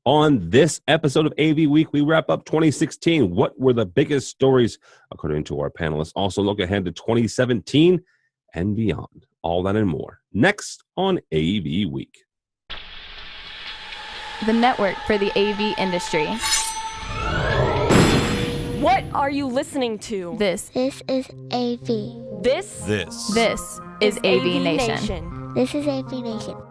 On this episode of AV Week, we wrap up 2016. What were the biggest stories, according to our panelists? Also look ahead to 2017 and beyond. All that and more. Next on AV Week. The network for the AV industry. What are you listening to? This is AV. This is AVNation. This is AVNation.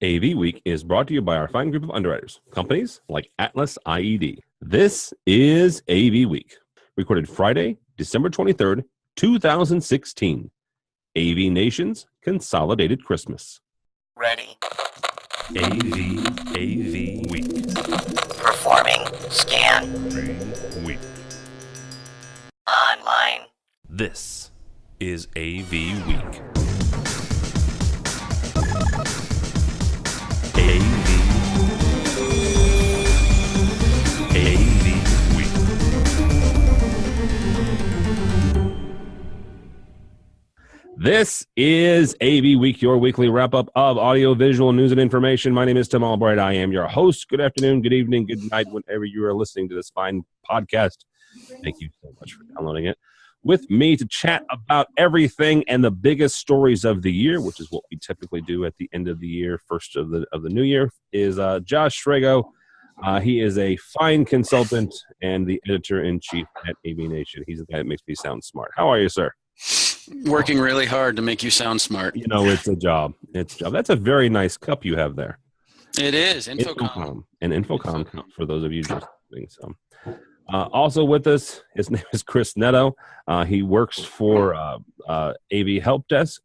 AV Week is brought to you by our fine group of underwriters, companies like Atlas IED. This is AV Week, recorded Friday, December 23rd, 2016. AVNation's Consolidated Christmas. Ready. AV Week. Performing scan. Week. Online. This is AV Week. AV Week. This is AV Week, your weekly wrap-up of audio, visual, news, and information. My name is Tim Albright. I am your host. Good afternoon, good evening, good night, whenever you are listening to this fine podcast. Thank you so much for downloading it. With me to chat about everything and the biggest stories of the year, which is what we typically do at the end of the year, first of the new year, is Josh Strago. He is a fine consultant and the editor-in-chief at AVNation. He's the guy that makes me sound smart. How are you, sir? Working really hard to make you sound smart. You know, it's a job. It's a job. That's a very nice cup you have there. It is. Infocom. An Infocom cup for those of you just listening. So. Also with us, his name is Chris Netto. He works for AV Help Desk.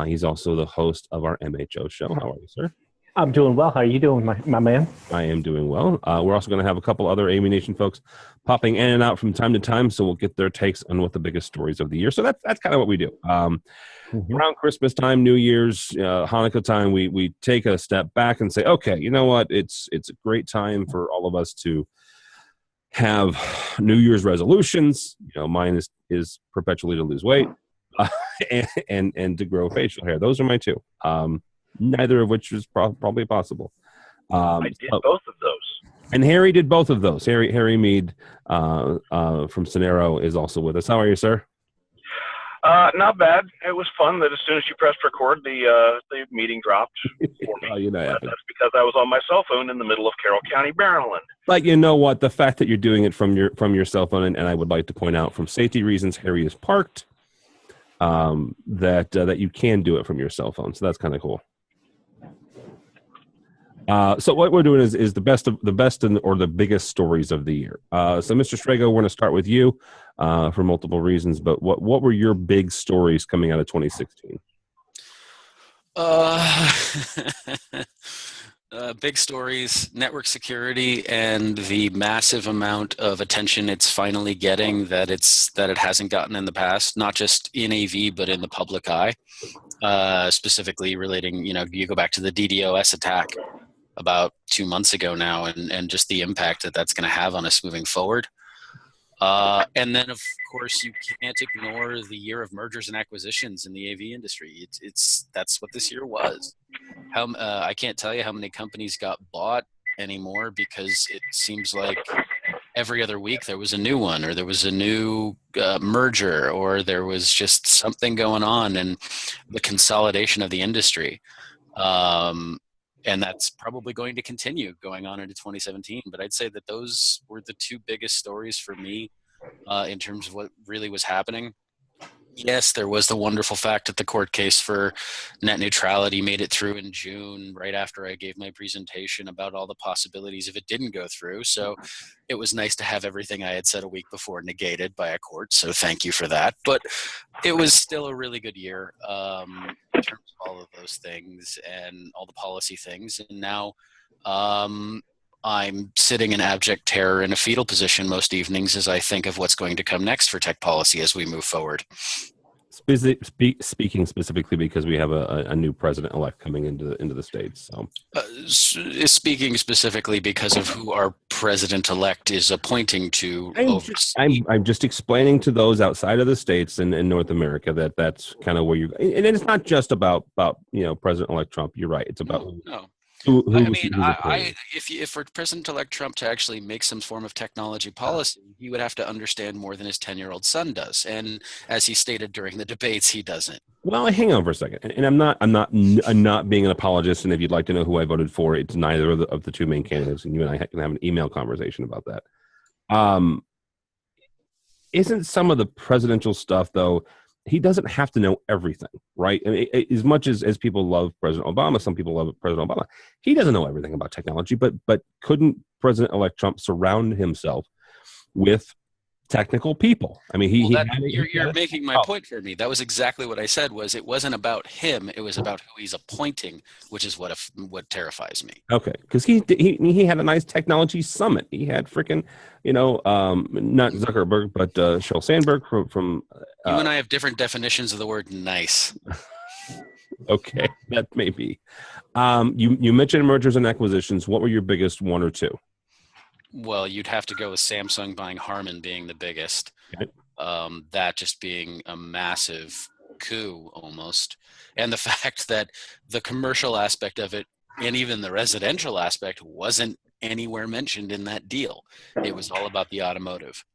He's also the host of our MHO show. How are you, sir? I'm doing well. How are you doing, my man? I am doing well. We're also going to have a couple other AVNation folks popping in and out from time to time, so we'll get their takes on what the biggest stories of the year. So that's kind of what we do. Around Christmas time, New Year's, Hanukkah time, we take a step back and say, okay, you know what? It's a great time for all of us to have New Year's resolutions. You know, mine is perpetually to lose weight and to grow facial hair. Those are my two. Neither of which is probably possible. I did both of those. And Harry did both of those. Harry Mead from Sonero is also with us. How are you, sir? Not bad. It was fun that as soon as you pressed record, the meeting dropped for me. Oh, you know, that's because I was on my cell phone in the middle of Carroll County, Maryland. But you know what? The fact that you're doing it from your cell phone, and I would like to point out, from safety reasons, Harry is parked. That you can do it from your cell phone, so that's kind of cool. So what we're doing is the best or the biggest stories of the year. So Mr. Strago, we're going to start with you for multiple reasons, but what were your big stories coming out of 2016? Big stories, network security, and the massive amount of attention it's finally getting that it hasn't gotten in the past, not just in AV, but in the public eye, specifically relating, you go back to the DDoS attack about 2 months ago now, and just the impact that's going to have on us moving forward. And then, of course, you can't ignore the year of mergers and acquisitions in the AV industry. That's what this year was. I can't tell you how many companies got bought anymore, because it seems like every other week there was a new one, or there was a new merger, or there was just something going on in the consolidation of the industry. And that's probably going to continue going on into 2017. But I'd say that those were the two biggest stories for me in terms of what really was happening. Yes, there was the wonderful fact that the court case for net neutrality made it through in June, right after I gave my presentation about all the possibilities if it didn't go through. So it was nice to have everything I had said a week before negated by a court. So thank you for that. But it was still a really good year in terms of all of those things and all the policy things. And now I'm sitting in abject terror in a fetal position most evenings as I think of what's going to come next for tech policy as we move forward. Speaking specifically because we have a new president-elect coming into the States. So, speaking specifically because of who our president-elect is appointing to oversee. I'm just explaining to those outside of the states and in North America that's kind of where you. And it's not just about President-elect Trump. You're right. It's about No. who's If for President-elect Trump to actually make some form of technology policy, he would have to understand more than his 10-year-old son does. And as he stated during the debates, he doesn't. Well, hang on for a second. And I'm not being an apologist. And if you'd like to know who I voted for, it's neither of the two main candidates. And you and I can have an email conversation about that. Isn't some of the presidential stuff, though, he doesn't have to know everything, right? I mean, as much as people love President Obama, some people love President Obama. He doesn't know everything about technology, but couldn't President-elect Trump surround himself with technical people? I mean, you're making my point for me. That was exactly what I said. It wasn't about him. It was about who he's appointing, which is what terrifies me. Okay, because he had a nice technology summit. He had freaking, not Zuckerberg, but Sheryl Sandberg from. You and I have different definitions of the word "nice." Okay, that may be. You mentioned mergers and acquisitions. What were your biggest one or two? Well, you'd have to go with Samsung buying Harman being the biggest. Okay. That just being a massive coup almost. And the fact that the commercial aspect of it and even the residential aspect wasn't anywhere mentioned in that deal. It was all about the automotive,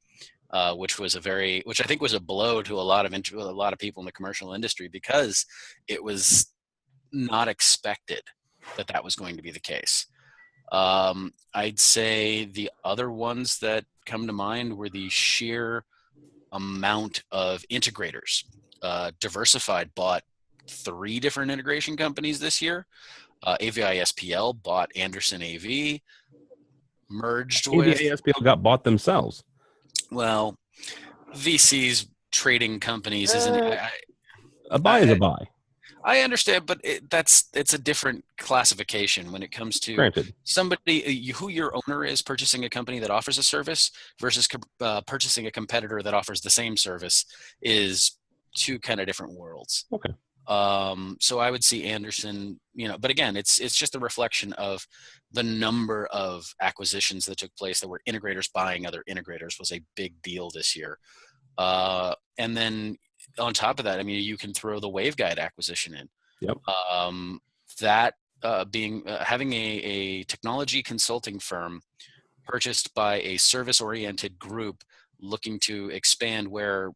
which I think was a blow to a lot of people in the commercial industry because it was not expected that was going to be the case. I'd say the other ones that come to mind were the sheer amount of integrators. Diversified bought 3 different integration companies this year. AVISPL bought Anderson AV, merged with... AVISPL got bought themselves. Well, VCs trading companies isn't... A buy is a buy. I understand, but it's a different classification when it comes to Granted. Somebody who your owner is purchasing a company that offers a service versus purchasing a competitor that offers the same service is 2 kind of different worlds. Okay. So I would see Anderson, but again, it's just a reflection of the number of acquisitions that took place that were integrators buying other integrators was a big deal this year. And then on top of that, I mean, you can throw the waveguide acquisition in. Yep. Having a technology consulting firm purchased by a service-oriented group looking to expand where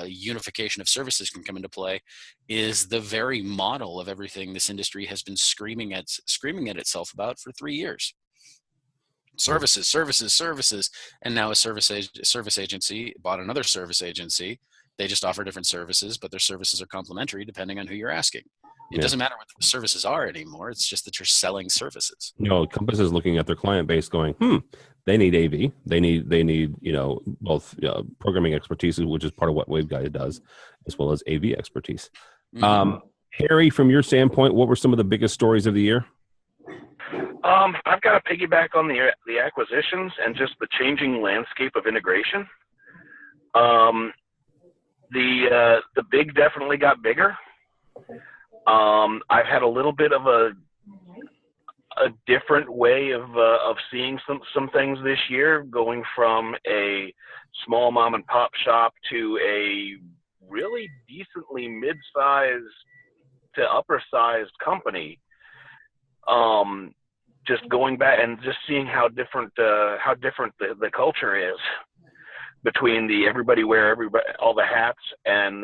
unification of services can come into play is the very model of everything this industry has been screaming at itself about for 3 years. Services, and now a service agency bought another service agency. They just offer different services, but their services are complementary depending on who you're asking. It doesn't matter what the services are anymore. It's just that you're selling services. Compass is looking at their client base going, they need AV. They need both programming expertise, which is part of what waveguide does, as well as AV expertise. Mm-hmm. Harry, from your standpoint, what were some of the biggest stories of the year? I've got to piggyback on the acquisitions and just the changing landscape of integration. The big definitely got bigger. I've had a little bit of a different way of seeing some things this year, going from a small mom and pop shop to a really decently mid-sized to upper-sized company. Just going back and just seeing how different the culture is between the everybody all the hats and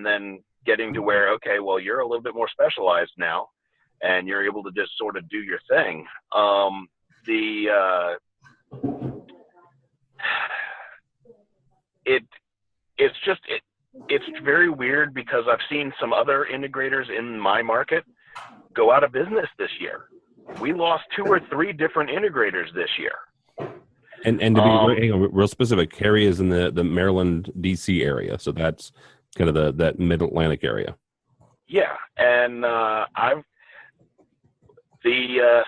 then getting to where, okay, well, you're a little bit more specialized now and you're able to just sort of do your thing. It's very weird because I've seen some other integrators in my market go out of business this year. We lost 2 or 3 different integrators this year. And to be real specific, Harry is in the Maryland, D.C. area. So that's kind of that mid-Atlantic area. Yeah. And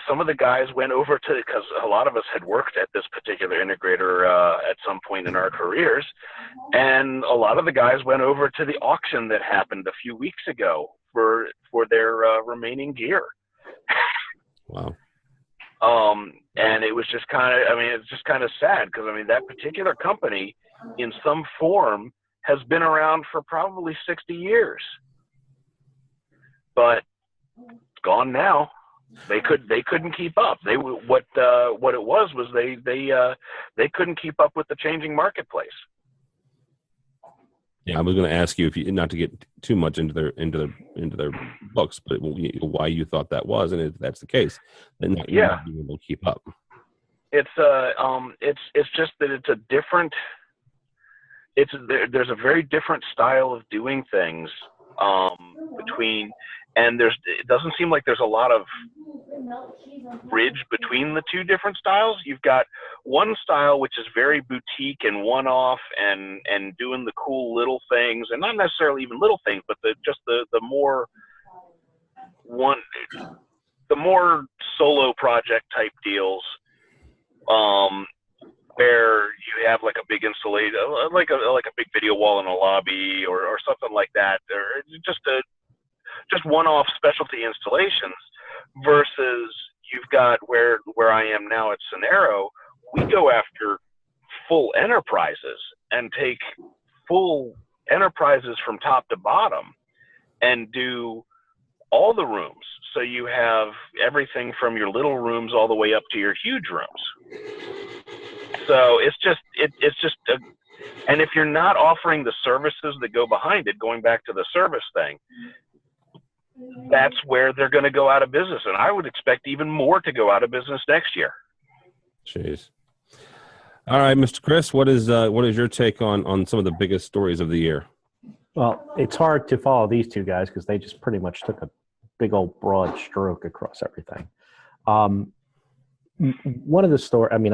some of the guys went over to, because a lot of us had worked at this particular integrator at some point in our careers. And a lot of the guys went over to the auction that happened a few weeks ago for their remaining gear. Wow. And it was just kind of, it's just kind of sad because, that particular company in some form has been around for probably 60 years, but it's gone now. They couldn't keep up. What it was they couldn't keep up with the changing marketplace. Yeah, I was going to ask you, if you, not to get too much into their books, but why you thought that was, and if that's the case, then you're not being able to keep up. It's just that it's a different. There's a very different style of doing things between, and it doesn't seem like there's a lot of bridge between the two different styles. You've got one style which is very boutique and one-off and doing the cool little things, and not necessarily even little things, but the more solo project type deals, where you have like a big installation, like a big video wall in a lobby or something like that, or just one-off specialty installations, versus you've got where I am now at Sonero, we go after full enterprises and take full enterprises from top to bottom and do all the rooms. So you have everything from your little rooms all the way up to your huge rooms. So it's just and if you're not offering the services that go behind it, going back to the service thing, that's where they're going to go out of business. And I would expect even more to go out of business next year. Jeez. All right, Mr. Chris, what is your take on some of the biggest stories of the year? Well, it's hard to follow these two guys because they just pretty much took a big old broad stroke across everything. One of the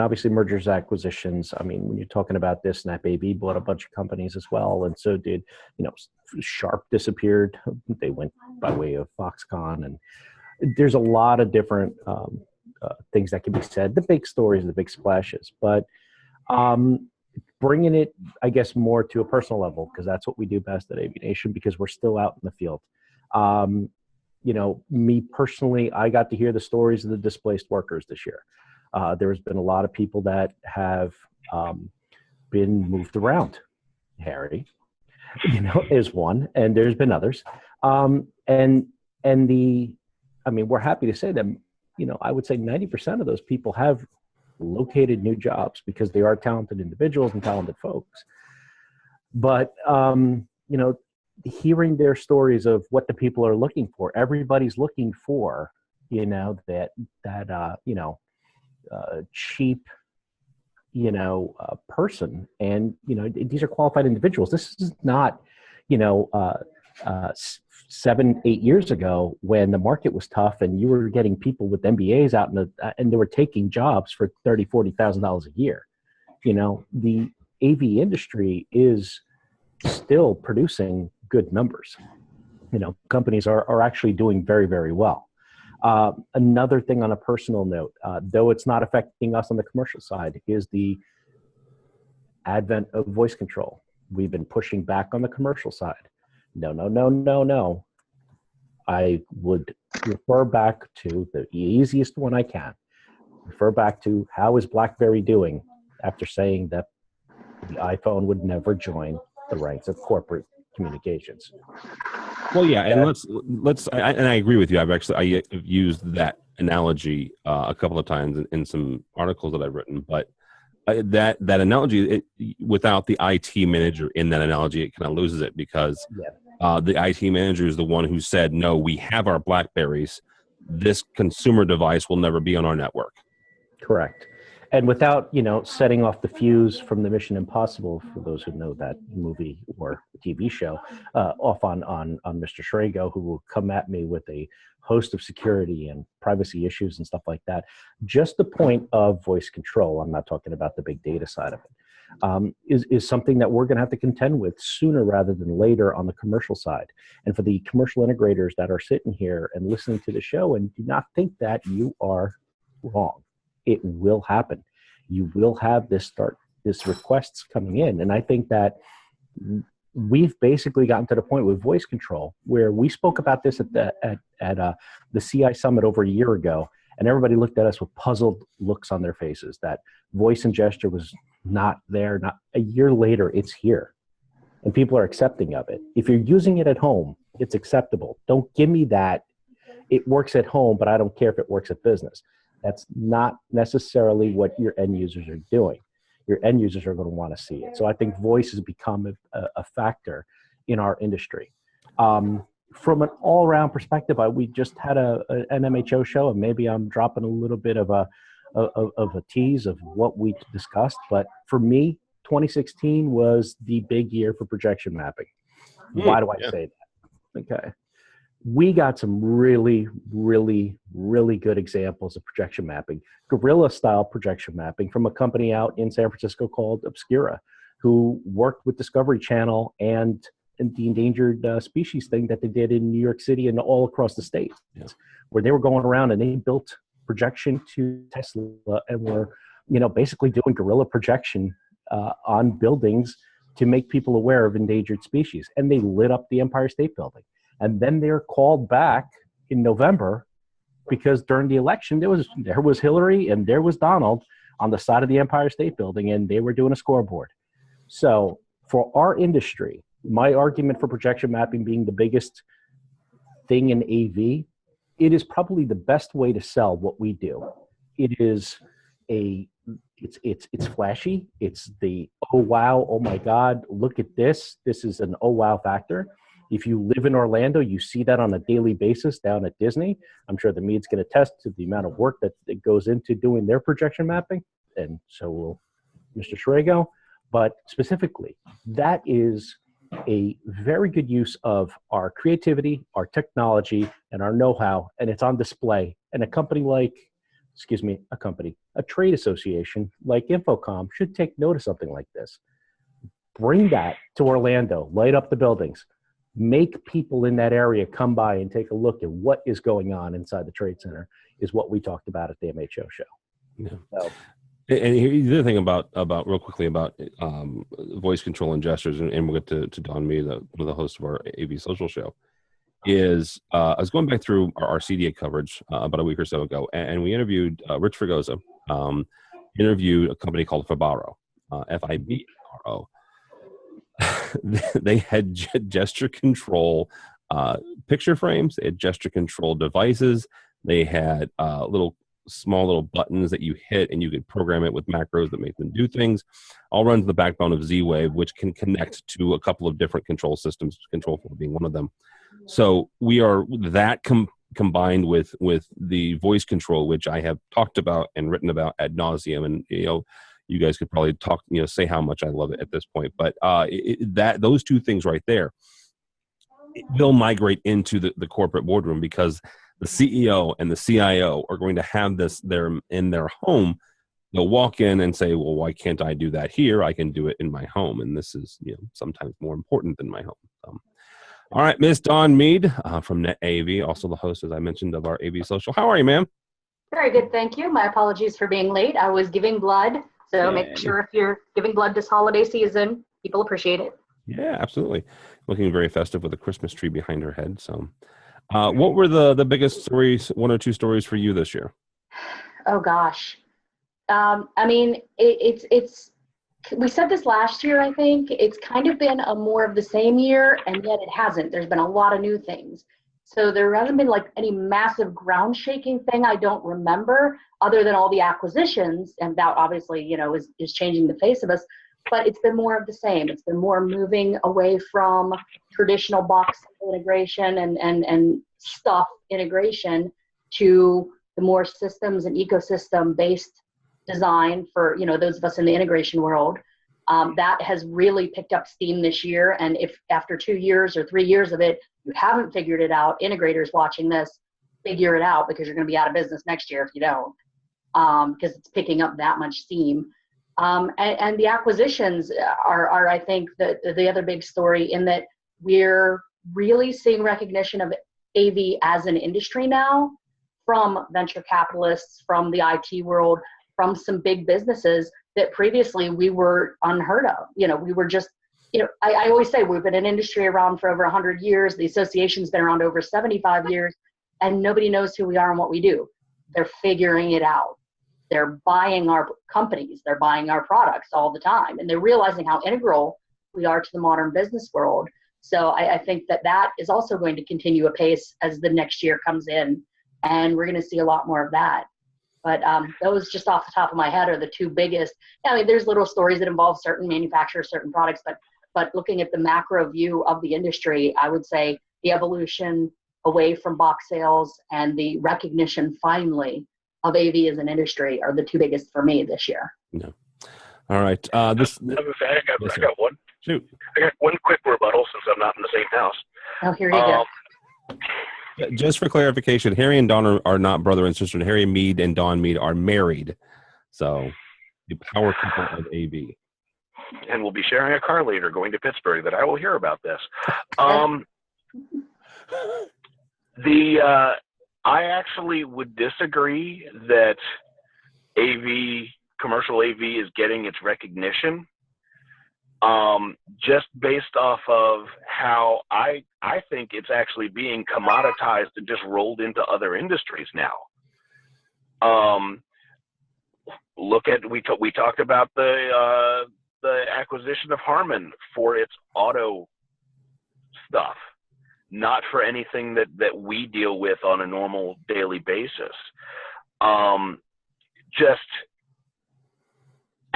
obviously mergers, acquisitions. When you're talking about this, Snap AV bought a bunch of companies as well, and so did, Sharp disappeared. They went by way of Foxconn, and there's a lot of different things that can be said. The big stories, the big splashes, but bringing it, I guess, more to a personal level, because that's what we do best at AVNation, because we're still out in the field. Me personally, I got to hear the stories of the displaced workers this year. There's been a lot of people that have been moved around. Harry, is one, and there's been others. We're happy to say that, I would say 90% of those people have located new jobs because they are talented individuals and talented folks. But, hearing their stories of what the people are looking for, everybody's looking for, cheap, person. And, these are qualified individuals. This is not, 7-8 years ago when the market was tough and you were getting people with MBAs out and they were taking jobs for $30,000-$40,000 a year. The AV industry is still producing good numbers. Companies are actually doing very, very well. Another thing on a personal note, though it's not affecting us on the commercial side, is the advent of voice control. We've been pushing back on the commercial side. No. I would refer back to the easiest one I can. Refer back to how is BlackBerry doing after saying that the iPhone would never join the ranks of corporate communications. Well, yeah, and let's. I agree with you. I've used that analogy a couple of times in some articles that I've written, but that analogy, without the IT manager in that analogy, it kind of loses it, because the IT manager is the one who said, "No, we have our BlackBerries. This consumer device will never be on our network." Correct. And without, setting off the fuse from the Mission Impossible, for those who know that movie or TV show, off on Mr. Schrago, who will come at me with a host of security and privacy issues and stuff like that. Just the point of voice control, I'm not talking about the big data side of it, is something that we're going to have to contend with sooner rather than later on the commercial side. And for the commercial integrators that are sitting here and listening to the show and do not think that, you are wrong. It will happen. You will have this requests coming in. And I think that we've basically gotten to the point with voice control where we spoke about this at the CI Summit over a year ago. And everybody looked at us with puzzled looks on their faces that voice and gesture was not there. Not a year later, it's here. And people are accepting of it. If you're using it at home, it's acceptable. Don't give me that it works at home, but I don't care if it works at business. That's not necessarily what your end users are doing. Your end users are going to want to see it. So I think voice has become a factor in our industry. From an all-around perspective, we just had an MHO show, and maybe I'm dropping a little bit of a tease of what we discussed. But for me, 2016 was the big year for projection mapping. Why do I say that? Okay. We got some really, really, really good examples of projection mapping, guerrilla-style projection mapping from a company out in San Francisco called Obscura, who worked with Discovery Channel and the endangered species thing that they did in New York City and all across the state, where they were going around and they built projection to Tesla and were, basically doing guerrilla projection on buildings to make people aware of endangered species. And they lit up the Empire State Building. And then they're called back in November because during the election, there was Hillary and there was Donald on the side of the Empire State Building, and they were doing a scoreboard. So for our industry, my argument for projection mapping being the biggest thing in AV, it is probably the best way to sell what we do. It is it's flashy. It's the, oh, wow, oh my God, look at this. This is an oh, wow factor. If you live in Orlando, you see that on a daily basis down at Disney. I'm sure the Meads can attest to the amount of work that goes into doing their projection mapping, and so will Mr. Schrago. But specifically, that is a very good use of our creativity, our technology, and our know-how, and it's on display. And a company like, a trade association like Infocom should take note of something like this. Bring that to Orlando, light up the buildings. Make people in that area come by and take a look at what is going on inside the Trade Center is what we talked about at the MHO show. Yeah. So, and here's the other thing about real quickly about voice control and gestures, and we'll get to Don Mead, one of the hosts of our AV social show, is I was going back through our CDA coverage about a week or so ago, and we interviewed Rich Fregosa, interviewed a company called Fibaro, Fibro. They had gesture control picture frames. They had gesture control devices. They had small little buttons that you hit, and you could program it with macros that make them do things. All runs the backbone of Z-Wave, which can connect to a couple of different control systems, Control 4 being one of them. So we are that combined with the voice control, which I have talked about and written about ad nauseum, and you guys could probably talk, say how much I love it at this point. But those two things right there, they'll migrate into the corporate boardroom because the CEO and the CIO are going to have this there in their home. They'll walk in and say, well, why can't I do that here? I can do it in my home. And this is sometimes more important than my home. All right, Miss Dawn Mead from Net AV, also the host, as I mentioned, of our AV Social. How are you, ma'am? Very good, thank you. My apologies for being late. I was giving blood. So make sure if you're giving blood this holiday season, people appreciate it. Yeah, absolutely. Looking very festive with a Christmas tree behind her head. So what were the biggest stories, one or two stories for you this year? Oh, gosh. It's we said this last year, I think. It's kind of been a more of the same year, and yet it hasn't. There's been a lot of new things. So there hasn't been like any massive ground shaking thing I don't remember, other than all the acquisitions, and that obviously, is changing the face of us, but it's been more of the same. It's been more moving away from traditional box integration and stuff integration to the more systems and ecosystem based design for, those of us in the integration world. That has really picked up steam this year. And if after 2 years or 3 years of it, you haven't figured it out, integrators watching this, figure it out, because you're going to be out of business next year if you don't, because it's picking up that much steam. And the acquisitions are I think, the other big story, in that we're really seeing recognition of AV as an industry now from venture capitalists, from the IT world, from some big businesses that previously we were unheard of. We were just, I always say we've been an industry around for over 100 years. The association's been around over 75 years, and nobody knows who we are and what we do. They're figuring it out. They're buying our companies. They're buying our products all the time. And they're realizing how integral we are to the modern business world. So I think that is also going to continue apace as the next year comes in. And we're going to see a lot more of that. But those just off the top of my head are the two biggest. I mean, there's little stories that involve certain manufacturers, certain products, but looking at the macro view of the industry, I would say the evolution away from box sales and the recognition finally of AV as an industry are the two biggest for me this year. No. All right. I got one. Shoot. I got one quick rebuttal since I'm not in the same house. Oh, here you go. Just for clarification, Harry and Dawn are not brother and sister. Harry Mead and Dawn Mead are married. So the power couple of AV. And we'll be sharing a car later going to Pittsburgh that I will hear about this. I actually would disagree that commercial AV is getting its recognition. Just based off of how I think it's actually being commoditized and just rolled into other industries now. We talked about the acquisition of Harman for its auto stuff, not for anything that we deal with on a normal daily basis. Just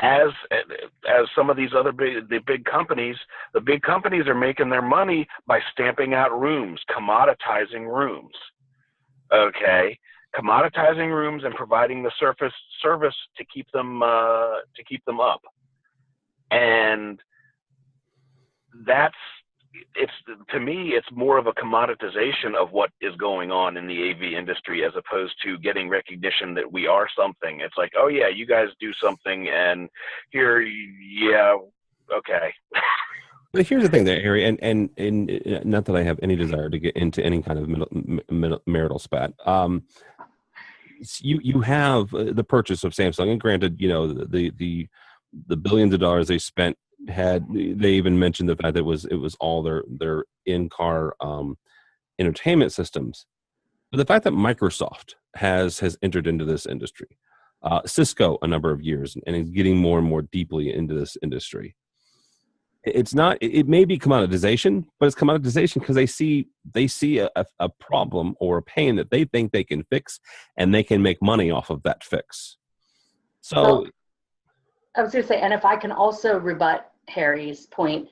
as some of these other big companies are making their money by stamping out rooms, commoditizing rooms. Okay, commoditizing rooms and providing the service to keep them up, and to me, it's more of a commoditization of what is going on in the AV industry as opposed to getting recognition that we are something. It's like, oh yeah, you guys do something, and here, yeah, okay. But here's the thing there, Harry, and not that I have any desire to get into any kind of marital spat. You have the purchase of Samsung, and granted, the billions of dollars they spent. They even mentioned the fact that it was all their in-car entertainment systems, but the fact that Microsoft has entered into this industry, Cisco a number of years, and is getting more and more deeply into this industry. It's not. It may be commoditization, but it's commoditization because they see a problem or a pain that they think they can fix, and they can make money off of that fix. So. Well, I was going to say, and if I can also rebut Harry's point,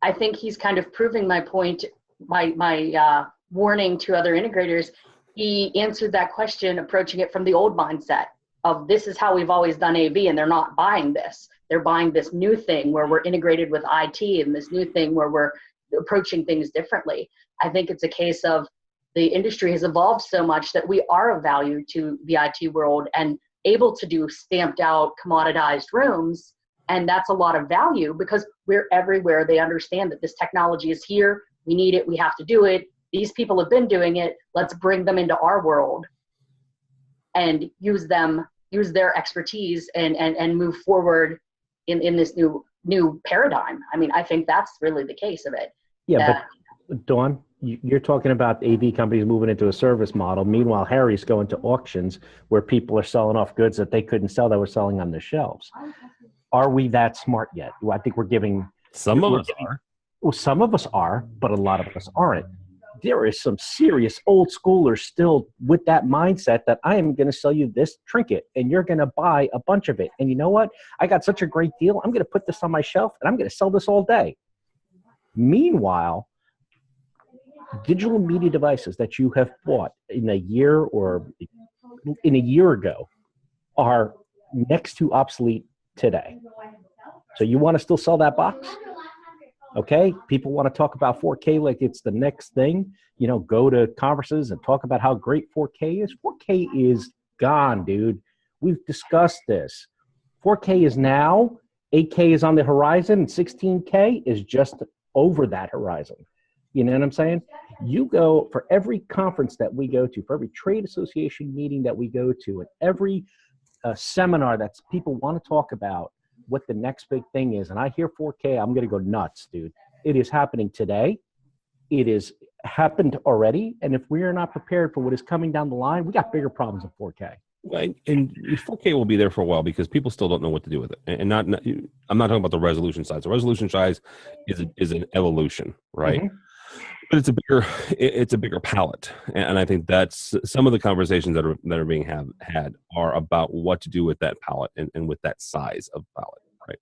I think he's kind of proving my point, my warning to other integrators. He answered that question approaching it from the old mindset of this is how we've always done AV, and they're not buying this. They're buying this new thing where we're integrated with IT and this new thing where we're approaching things differently. I think it's a case of the industry has evolved so much that we are of value to the IT world and able to do stamped out commoditized rooms, and that's a lot of value because we're everywhere. They understand that this technology is here, we need it, we have to do it, these people have been doing it, let's bring them into our world and use their expertise and move forward in this new paradigm. I mean, I think that's really the case of it. Yeah, but Dawn, you're talking about AV companies moving into a service model. Meanwhile, Harry's going to auctions where people are selling off goods that they couldn't sell that were selling on the shelves. Are we that smart yet? Well, I think we're giving... Some of us are. Well, some of us are, but a lot of us aren't. There is some serious old schoolers still with that mindset that I am going to sell you this trinket and you're going to buy a bunch of it. And you know what? I got such a great deal. I'm going to put this on my shelf and I'm going to sell this all day. Meanwhile, digital media devices that you have bought in a year or in a year ago are next to obsolete today. So you want to still sell that box? Okay, people want to talk about 4K like it's the next thing. Go to conferences and talk about how great 4K is. 4K is gone, dude. We've discussed this. 4K is now, 8K is on the horizon, and 16K is just over that horizon. You know what I'm saying? You go for every conference that we go to, for every trade association meeting that we go to, and every seminar that people want to talk about what the next big thing is. And I hear 4K, I'm going to go nuts, dude. It is happening today. It is happened already. And if we are not prepared for what is coming down the line, we got bigger problems in 4K. Right. And 4K will be there for a while because people still don't know what to do with it. And not I'm not talking about the resolution size. The resolution size is an evolution, right? Mm-hmm. But it's a bigger palette, and I think that's some of the conversations that are being had are about what to do with that palette and with that size of palette, right?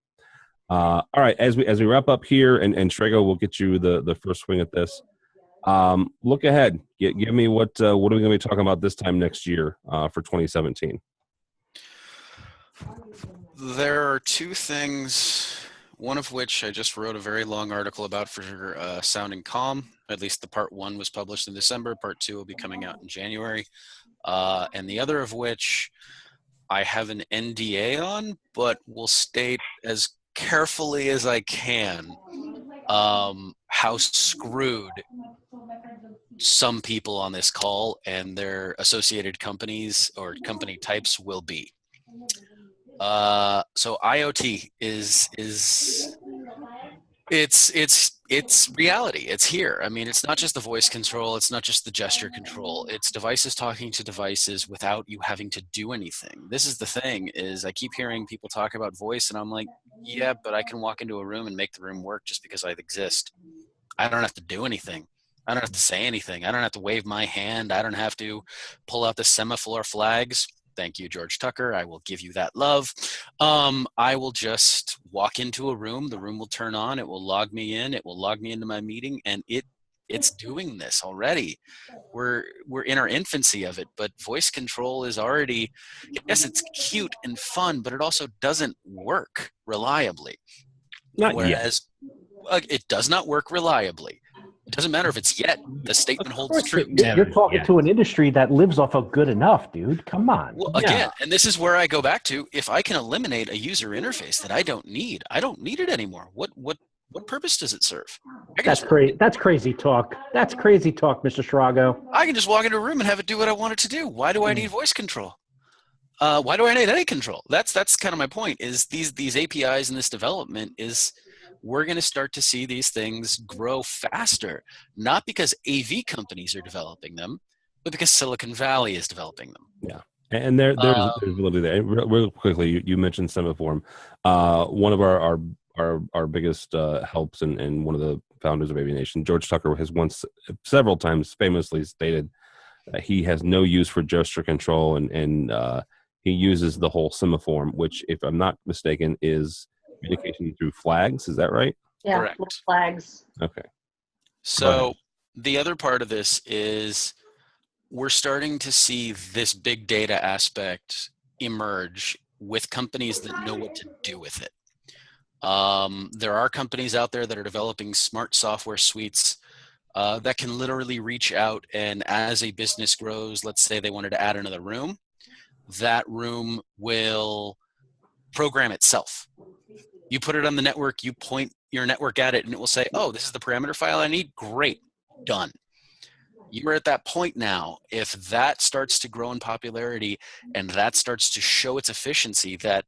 All right, as we wrap up here, and Strego will get you the first swing at this. Look ahead. Give me what are we going to be talking about this time next year for 2017? There are two things, one of which I just wrote a very long article about for Sounding Calm. At least the part 1 was published in December. Part 2 will be coming out in January. And the other of which I have an NDA on, but will state as carefully as I can how screwed some people on this call and their associated companies or company types will be. So IoT is it's reality. It's here. I mean, it's not just the voice control. It's not just the gesture control. It's devices talking to devices without you having to do anything. This is the thing, is I keep hearing people talk about voice and I'm like, yeah, but I can walk into a room and make the room work just because I exist. I don't have to do anything. I don't have to say anything. I don't have to wave my hand. I don't have to pull out the semaphore flags. Thank you, George Tucker. I will give you that love. I will just walk into a room. The room will turn on. It will log me in. It will log me into my meeting, and it's doing this already. We're in our infancy of it, but voice control is already, yes, it's cute and fun, but it also doesn't work reliably. Whereas it does not work reliably. It doesn't matter if it's yet. The statement holds true. You're talking to an industry that lives off of good enough, dude. Come on. Well, again, and this is where I go back to, if I can eliminate a user interface that I don't need it anymore. What purpose does it serve? That's crazy. That's crazy talk. That's crazy talk, Mr. Shrago. I can just walk into a room and have it do what I want it to do. Why do I need voice control? Why do I need any control? That's kind of my point, is these APIs and this development is, we're going to start to see these things grow faster, not because AV companies are developing them, but because Silicon Valley is developing them. Yeah. And there's ability there. Real quickly, you mentioned Semaphore. One of our biggest helps and one of the founders of AVNation, George Tucker, has several times famously stated that he has no use for gesture control, and he uses the whole Semaphore, which, if I'm not mistaken, is communication through flags. Is that right? Yeah, correct. Flags. Okay. So the other part of this is we're starting to see this big data aspect emerge with companies that know what to do with it. There are companies out there that are developing smart software suites that can literally reach out, and as a business grows, let's say they wanted to add another room, that room will program itself. You put it on the network, you point your network at it, and it will say, oh, this is the parameter file I need. Great, done. You're at that point now. If that starts to grow in popularity and that starts to show its efficiency, that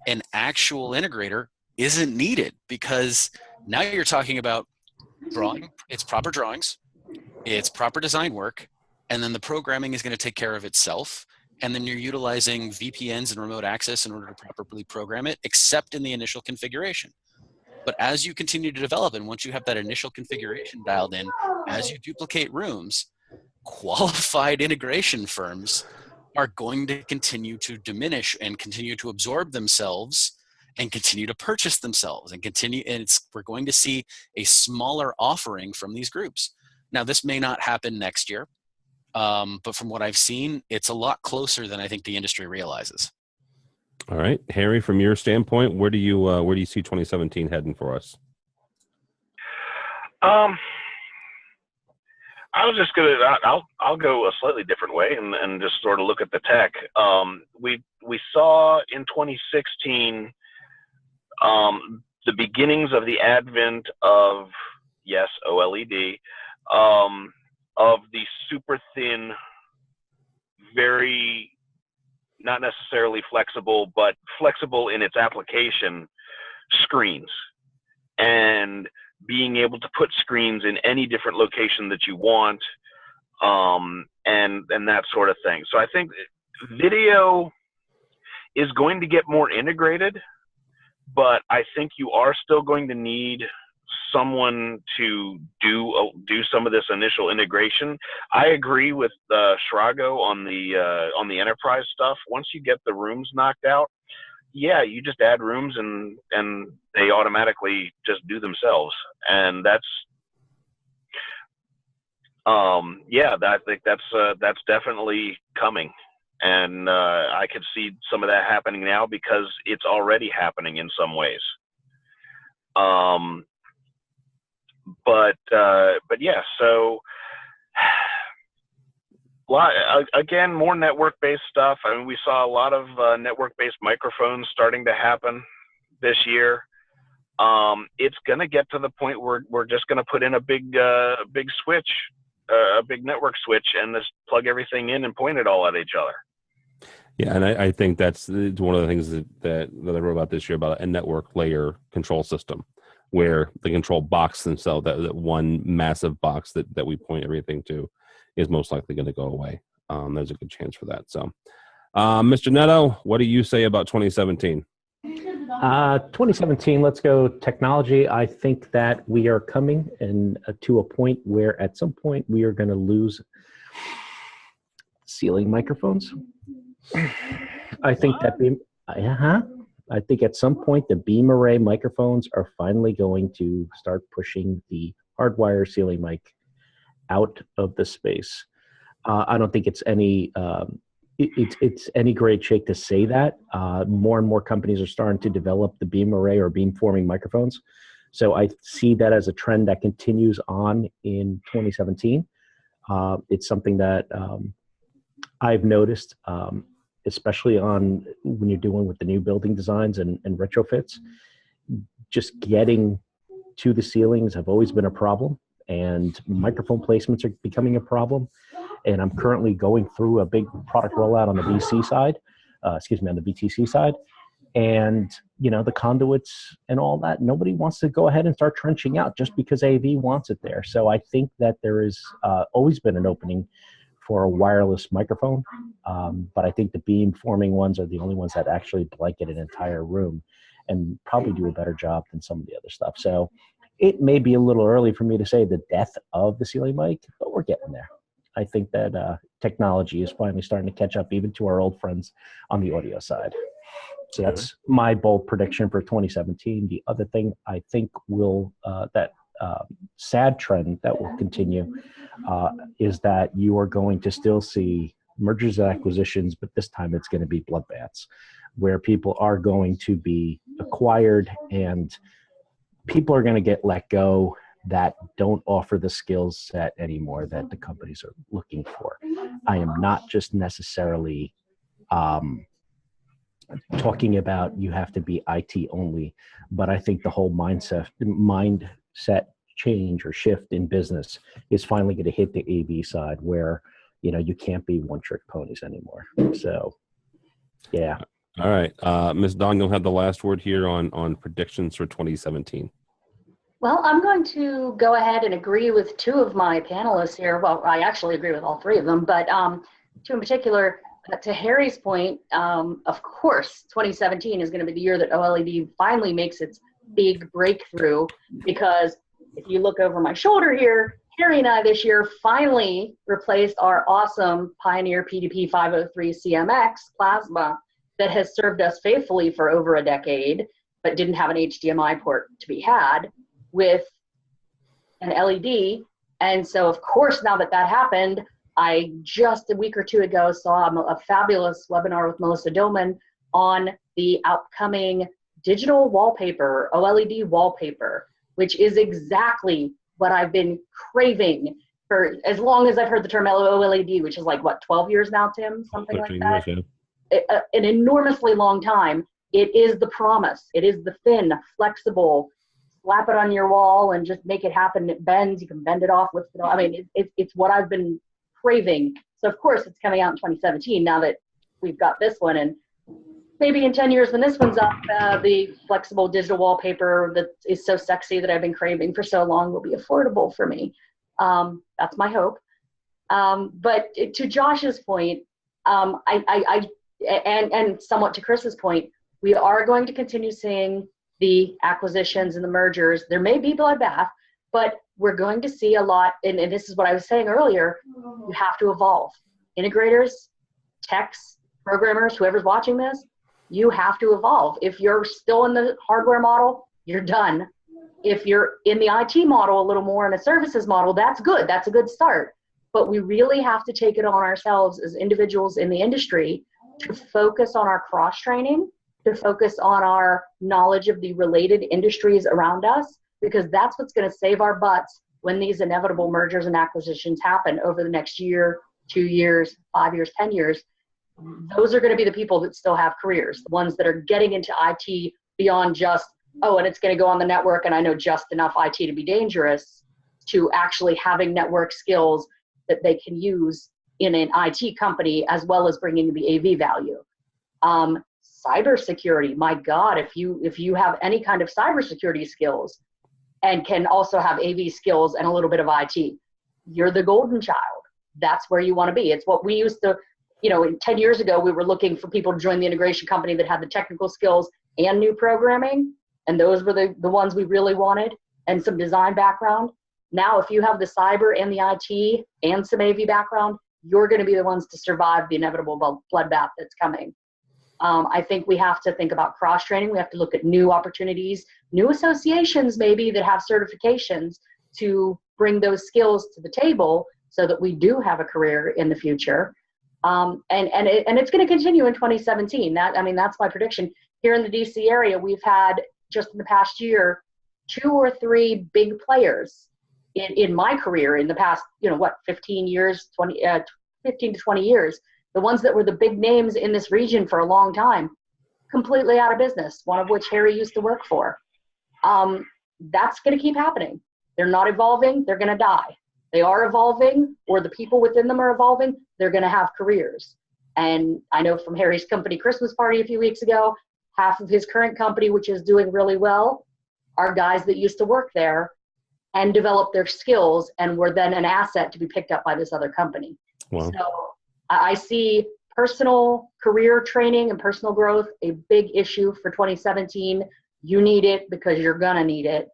an actual integrator isn't needed, because now you're talking about drawing, it's proper drawings, it's proper design work, and then the programming is going to take care of itself. And then you're utilizing VPNs and remote access in order to properly program it, except in the initial configuration. But as you continue to develop, and once you have that initial configuration dialed in, as you duplicate rooms, qualified integration firms are going to continue to diminish and continue to absorb themselves and continue to purchase themselves and continue. And we're going to see a smaller offering from these groups. Now, this may not happen next year. But from what I've seen, it's a lot closer than I think the industry realizes. All right, Harry, from your standpoint, where do you see 2017 heading for us? I was just gonna. I'll go a slightly different way and just sort of look at the tech. We saw in 2016 the beginnings of the advent of, yes, OLED. Of the super thin, very not necessarily flexible, but flexible in its application screens. And being able to put screens in any different location that you want, and that sort of thing. So I think video is going to get more integrated, but I think you are still going to need someone to do some of this initial integration. I agree with Shrago on the enterprise stuff. Once you get the rooms knocked out, yeah, you just add rooms and they automatically just do themselves, and that's I think that's definitely coming. And I could see some of that happening now because it's already happening in some ways. But yeah, so again, more network-based stuff. I mean, we saw a lot of network-based microphones starting to happen this year. It's going to get to the point where we're just going to put in a big switch, a big network switch, and just plug everything in and point it all at each other. Yeah, and I think it's one of the things that I wrote about this year about a network layer control system, where the control box themselves, that one massive box that we point everything to, is most likely going to go away. There's a good chance for that. So, Mr. Netto, what do you say about 2017? 2017, let's go technology. I think that we are coming to a point where at some point we are going to lose ceiling microphones. I think I think at some point the beam array microphones are finally going to start pushing the hardwire ceiling mic out of the space. I don't think it's any it's any great shake to say that. More and more companies are starting to develop the beam array or beam forming microphones. So I see that as a trend that continues on in 2017. It's something that I've noticed, especially when you're doing with the new building designs and retrofits. Just getting to the ceilings have always been a problem, and microphone placements are becoming a problem. And I'm currently going through a big product rollout on the VC side, on the VTC side. And, the conduits and all that, nobody wants to go ahead and start trenching out just because AV wants it there. So I think that there is always been an opening for a wireless microphone. But I think the beam forming ones are the only ones that actually blanket an entire room and probably do a better job than some of the other stuff. So it may be a little early for me to say the death of the ceiling mic, but we're getting there. I think that technology is finally starting to catch up even to our old friends on the audio side. So that's my bold prediction for 2017. The other thing I think sad trend that will continue is that you are going to still see mergers and acquisitions, but this time it's going to be bloodbaths, where people are going to be acquired and people are going to get let go that don't offer the skill set anymore that the companies are looking for. I am not just necessarily talking about you have to be IT only, but I think the whole mindset change or shift in business is finally going to hit the AV side, where you can't be one-trick ponies anymore. So, yeah. All right, Ms. Dawn, you'll have the last word here on predictions for 2017. Well, I'm going to go ahead and agree with two of my panelists here. Well, I actually agree with all three of them, but two in particular. To Harry's point, of course, 2017 is going to be the year that OLED finally makes its big breakthrough, because if you look over my shoulder here, Harry and I this year finally replaced our awesome Pioneer PDP 503 CMX plasma that has served us faithfully for over a decade, but didn't have an HDMI port to be had, with an LED. And so, of course, now that happened, I just a week or two ago saw a fabulous webinar with Melissa Doman on the upcoming digital wallpaper, OLED wallpaper, which is exactly what I've been craving for as long as I've heard the term OLED, which is 12 years now, Tim? Something like that. Years, yeah. An enormously long time. It is the promise. It is the thin, flexible, slap it on your wall and just make it happen. It bends. You can bend it off. It's what I've been craving. So of course it's coming out in 2017 now that we've got this one, and maybe in 10 years when this one's up, the flexible digital wallpaper that is so sexy that I've been craving for so long will be affordable for me. That's my hope. But to Josh's point, and somewhat to Chris's point, we are going to continue seeing the acquisitions and the mergers. There may be bloodbath, but we're going to see a lot, and this is what I was saying earlier, you have to evolve. Integrators, techs, programmers, whoever's watching this, you have to evolve. If you're still in the hardware model, you're done. If you're in the IT model a little more in a services model, that's good. That's a good start. But we really have to take it on ourselves as individuals in the industry to focus on our cross-training, to focus on our knowledge of the related industries around us, because that's what's going to save our butts when these inevitable mergers and acquisitions happen over the next year, 2 years, 5 years, 10 years. Those are going to be the people that still have careers, the ones that are getting into IT beyond just, oh, and it's going to go on the network and I know just enough IT to be dangerous, to actually having network skills that they can use in an IT company as well as bringing the AV value. Cybersecurity, my God, if you have any kind of cybersecurity skills and can also have AV skills and a little bit of IT, you're the golden child. That's where you want to be. It's what we used to, 10 years ago, we were looking for people to join the integration company that had the technical skills and new programming. And those were the ones we really wanted, and some design background. Now, if you have the cyber and the IT and some AV background, you're going to be the ones to survive the inevitable bloodbath that's coming. I think we have to think about cross-training. We have to look at new opportunities, new associations maybe that have certifications to bring those skills to the table so that we do have a career in the future. And it's going to continue in 2017. That's my prediction. Here in the DC area, we've had just in the past year, 2 or 3 big players in my career in the past, 15 years, 15 to 20 years. The ones that were the big names in this region for a long time, completely out of business, one of which Harry used to work for. That's going to keep happening. They're not evolving, they're going to die. They are evolving, or the people within them are evolving, they're going to have careers. And I know from Harry's company Christmas party a few weeks ago, half of his current company, which is doing really well, are guys that used to work there and develop their skills and were then an asset to be picked up by this other company. Wow. So I see personal career training and personal growth a big issue for 2017. You need it because you're going to need it.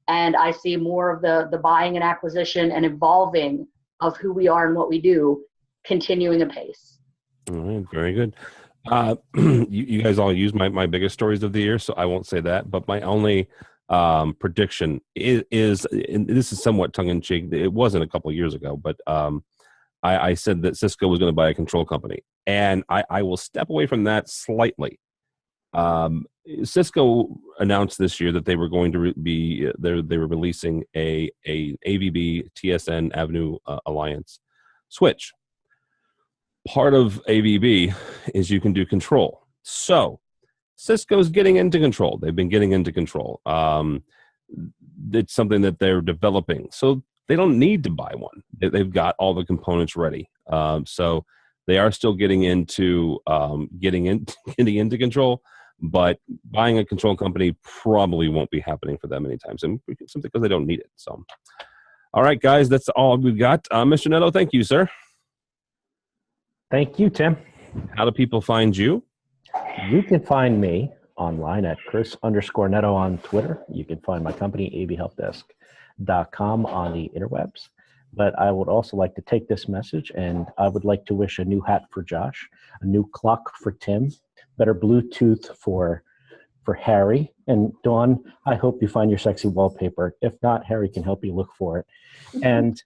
And I see more of the buying and acquisition and evolving of who we are and what we do continuing apace. All right, very good. You guys all use my biggest stories of the year, so I won't say that. But my only prediction is, and this is somewhat tongue-in-cheek, it wasn't a couple of years ago, but I said that Cisco was going to buy a control company. And I will step away from that slightly. Cisco announced this year that they were going to they were releasing a AVB TSN Avenue Alliance switch. Part of AVB is you can do control. So Cisco's getting into control. They've been getting into control. It's something that they're developing. So they don't need to buy one. They've got all the components ready. So they are still getting into getting into control. But buying a control company probably won't be happening for them anytime soon, simply because they don't need it. So, all right, guys, that's all we've got. Mr. Netto, thank you, sir. Thank you, Tim. How do people find you? You can find me online at Chris_Netto on Twitter. You can find my company, avhelpdesk.com, on the interwebs. But I would also like to take this message, and I would like to wish a new hat for Josh, a new clock for Tim, better Bluetooth for Harry. And Dawn, I hope you find your sexy wallpaper. If not, Harry can help you look for it. And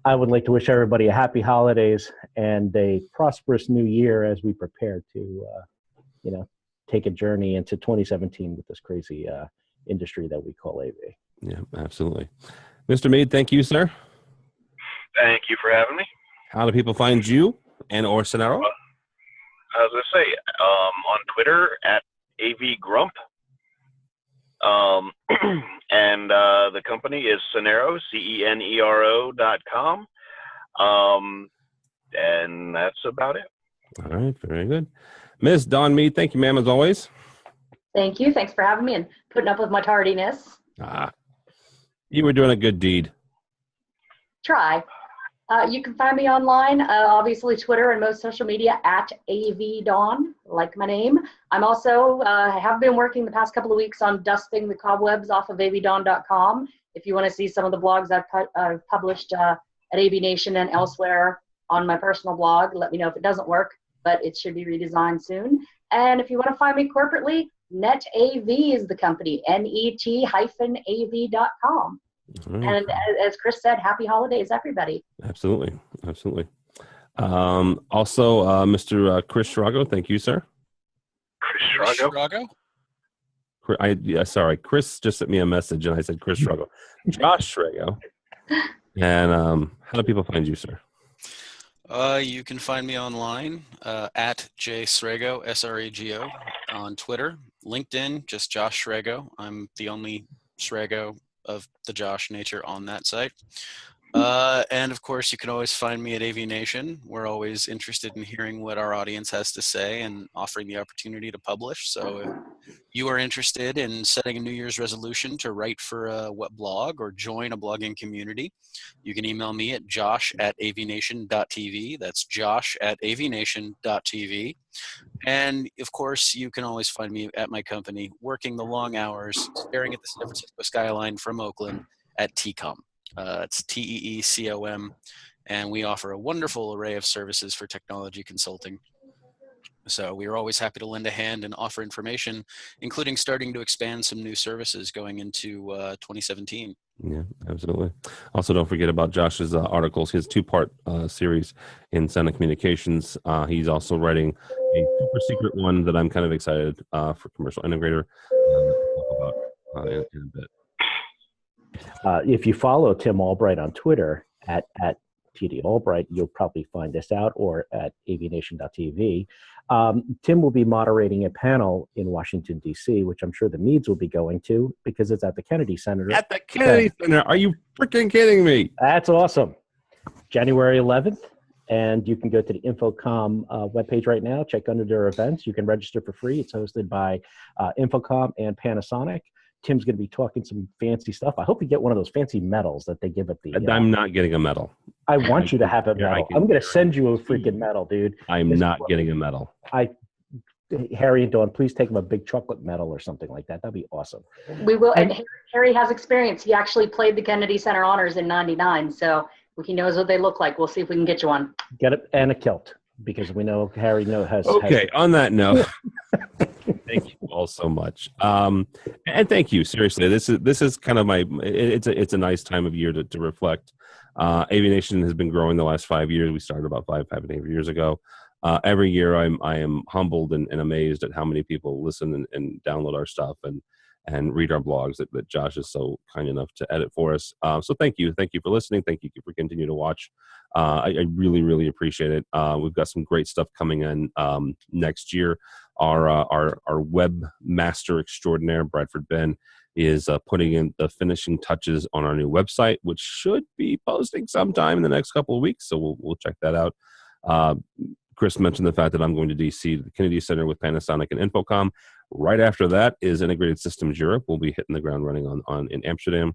I would like to wish everybody a happy holidays and a prosperous new year as we prepare to, take a journey into 2017 with this crazy industry that we call AV. Yeah, absolutely. Mr. Mead, thank you, sir. Thank you for having me. How do people find you and or Sonero? I was going to say, on Twitter at AVGrump. And the company is Cenero, CENERO.com. And that's about it. All right, very good. Miss Dawn Mead, thank you, ma'am, as always. Thank you. Thanks for having me and putting up with my tardiness. You were doing a good deed. Try. You can find me online, obviously Twitter and most social media at AVDawn, like my name. I'm also, have been working the past couple of weeks on dusting the cobwebs off of avdawn.com. If you want to see some of the blogs I've published at AVNation and elsewhere on my personal blog, let me know if it doesn't work, but it should be redesigned soon. And if you want to find me corporately, NetAV is the company, net-av.com. Right. And as Chris said, happy holidays, everybody. Absolutely. Also, Mr. Chris Shrago, thank you, sir. Chris Shrago? Sorry, Chris just sent me a message and I said Chris Shrago. Josh Shrago. And how do people find you, sir? You can find me online at jsrago, S-R-A-G-O, on Twitter, LinkedIn, just Josh Shrago. I'm the only Shrago of the Josh nature on that site. And of course, you can always find me at AVNation. We're always interested in hearing what our audience has to say and offering the opportunity to publish. So if you are interested in setting a New Year's resolution to write for a web blog or join a blogging community, you can email me at josh@avnation.tv. That's josh@avnation.tv. And of course, you can always find me at my company, working the long hours, staring at the San Francisco skyline from Oakland at TEECOM. It's TEECOM, and we offer a wonderful array of services for technology consulting. So we are always happy to lend a hand and offer information, including starting to expand some new services going into 2017. Yeah, absolutely. Also, don't forget about Josh's articles, his two-part series in Santa Communications. He's also writing a super secret one that I'm kind of excited for Commercial Integrator to talk about in a bit. If you follow Tim Albright on Twitter at TD Albright, you'll probably find this out, or at avnation.tv. Tim will be moderating a panel in Washington, D.C., which I'm sure the Meads will be going to because it's at the Kennedy Center. At the Kennedy Center? Are you freaking kidding me? That's awesome. January 11th. And you can go to the Infocom webpage right now, check under their events. You can register for free. It's hosted by Infocom and Panasonic. Tim's going to be talking some fancy stuff. I hope you get one of those fancy medals that they give at the... I'm not getting a medal. I want you to have a medal. I'm going to send you a freaking medal, dude. I'm not getting a medal. Harry and Dawn, please take him a big chocolate medal or something like that. That'd be awesome. We will. And Harry has experience. He actually played the Kennedy Center Honors in '99, so he knows what they look like. We'll see if we can get you one. Get it, and a kilt, because we know Harry has... Okay, on that note... Thank you all so much, and thank you. Seriously, this is kind of it's a nice time of year to reflect. AVNation has been growing the last 5 years. We started about five and a half years ago. Every year, I am humbled and amazed at how many people listen and download our stuff and read our blogs that Josh is so kind enough to edit for us. So thank you for listening. Thank you for continuing to watch. I really appreciate it. We've got some great stuff coming in next year. Our webmaster extraordinaire, Bradford Ben, is putting in the finishing touches on our new website, which should be posting sometime in the next couple of weeks. So we'll check that out. Chris mentioned the fact that I'm going to DC, the Kennedy Center with Panasonic and Infocom. Right after that is Integrated Systems Europe. We'll be hitting the ground running in Amsterdam.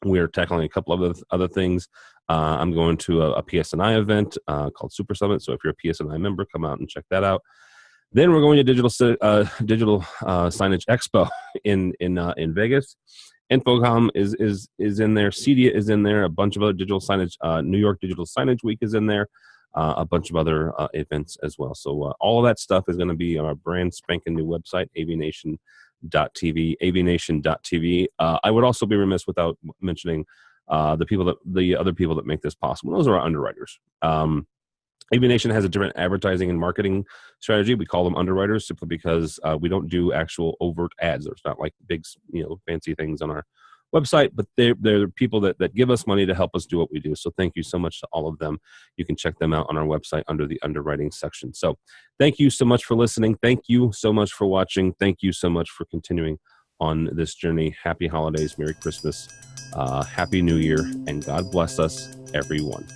We are tackling a couple of other things. I'm going to a PSNI event called Super Summit. So if you're a PSNI member, come out and check that out. Then we're going to Digital Signage Expo in Vegas. Infocom is in there. CEDIA is in there. A bunch of other digital signage. New York Digital Signage Week is in there. A bunch of other events as well. So all of that stuff is going to be on our brand spanking new website, AVNation.tv, AVNation.tv. I would also be remiss without mentioning the other people that make this possible. Those are our underwriters. AVNation has a different advertising and marketing strategy. We call them underwriters simply because we don't do actual overt ads. There's not like big, fancy things on our website, but they're people that give us money to help us do what we do. So thank you so much to all of them. You can check them out on our website under the underwriting section. So thank you so much for listening. Thank you so much for watching. Thank you so much for continuing on this journey. Happy holidays, Merry Christmas, Happy New Year, and God bless us, everyone.